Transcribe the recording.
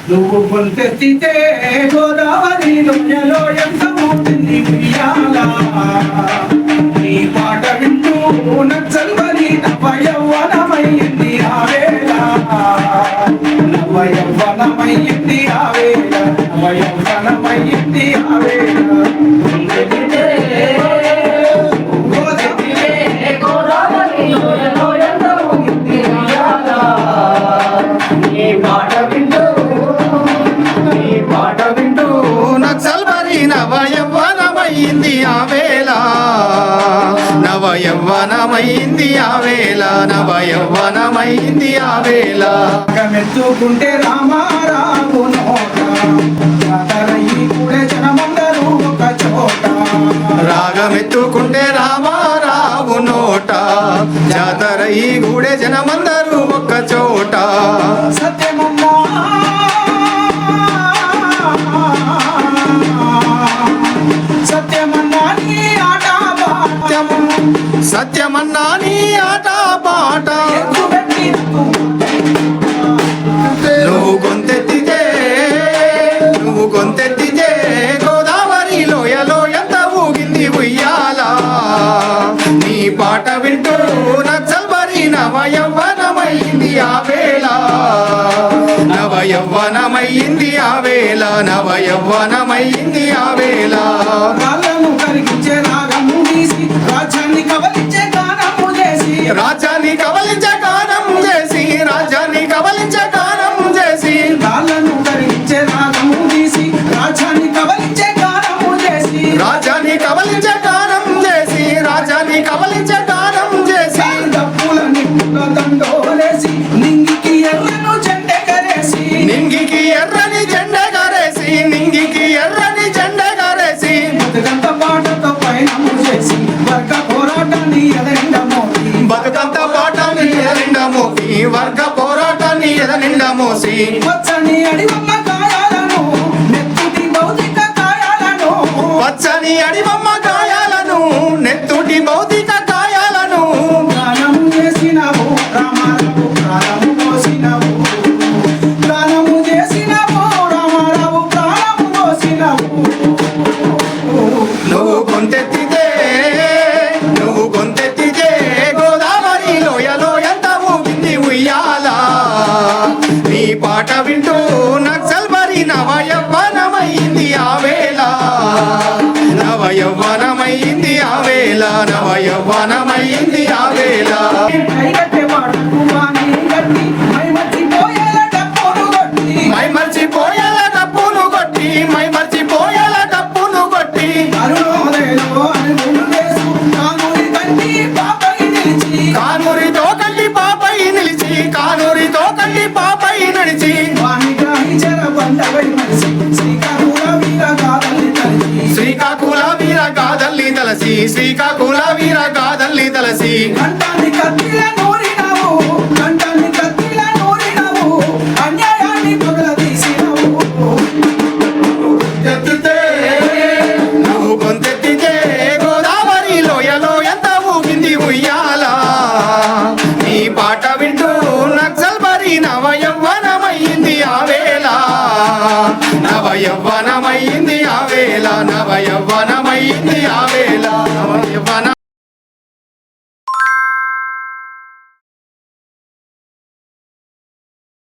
నువ్వు గొంతెత్తితే గోదావరి లోయలో ఎంత మోతుంది ఉయ్యాల నీ పాట వింటూ నచ్చల్వని నవయవ్వనమయ్యింది ఆవేళ నవయవ్వనమయ్యింది ఆవేళ నవయవ్వనమయ్యింది ఆవేళ నవయవ్వనమయ్యింది ఆవేళ నవయవ్వనమయ్యింది ఆవేళ నవయవ్వనమయ్యింది ఆవేళ మెత్తుకుంటే రామారావు నోట జనమందరూ ఒక చోట రాగమెత్తుకుంటే రామారావు నోట జాతర ఈ గూడే జనమందరూ ఒక్క చోట సత్యమన్నా సత్యమన్నా నీ ఆట పాట నువ్వు గొంతెత్తితే గోదావరి లోయలో ఎంత ఊగింది ఉయ్యాల నీ పాట వింటూ నచ్చల్బరి నవయవ్వనమయ్యింది ఆవేళ నవయవ్వనమయ్యింది ఆవేళ నవయవ్వనమయ్యింది ఆవేళ కాళ్ళను కరిగించే రాగము తీసి రాజ్యాన్ని కబలించే గానము చేసి రాజ్యాన్ని కబలించే గానము చేసి రాజ్యాన్ని కబలించే గానము చేసి కాళ్ళను కరిగించే రాగము తీసి రాజ్యాన్ని కబలించే గానము చేసి రాజ్యాన్ని కబలించే గానము చేసి రాజ్యాన్ని కబలించే గానము చేసి డప్పుల నిప్పుల దండోలేసి నింగికి ఎర్రను జెండెగరేసి నింగికి ఎర్రని జెండెగరేసి నింగికి ఎర్రని జెండెగరేసి బతుకంత పాటతో పయనము చేసి వర్గ పోరాటాన్ని ఎదరిండ మోసి బతుకంత పాటాన్ని ఎదరిండ మోసి వర్గ పోరాటాన్ని ఎదరిండ మోసి పచ్చని అడివమ్మ గాయాలను నెత్తుటి భౌతిక గాయాలను పచ్చని అడివమ్మ గాయాలను నెత్తుటి భౌతిక గాయాలను గానము చేసినవు రామారావు ప్రాణము పోసినవు గానము చేసినవు రామారావు ప్రాణము పోసినవు నువ్వు గొంతెత్తితే గోదావరి లోయలో ఎంత ఊగింది ఉయ్యాల నీ పాట వింటూ నక్సల్బరి నవయవ్వనమయ్యింది ఆవేళ నవయవ్వనమయ్యింది ఆవేళ నవయవ్వనమయ్యింది ఆవేళ మై మర్చిపోయేల డప్పును కొట్టి మై మర్చిపోయేల డప్పును కొట్టి కానూరితో కల్లి పాపై నిలిచి కానూరితో కల్లి పాపై నడిచి శ్రీకాకుళ వీర గాథల్ని తలసి శ్రీకాకుళ వీర గాథల్ని తలసి కంఠాన్ని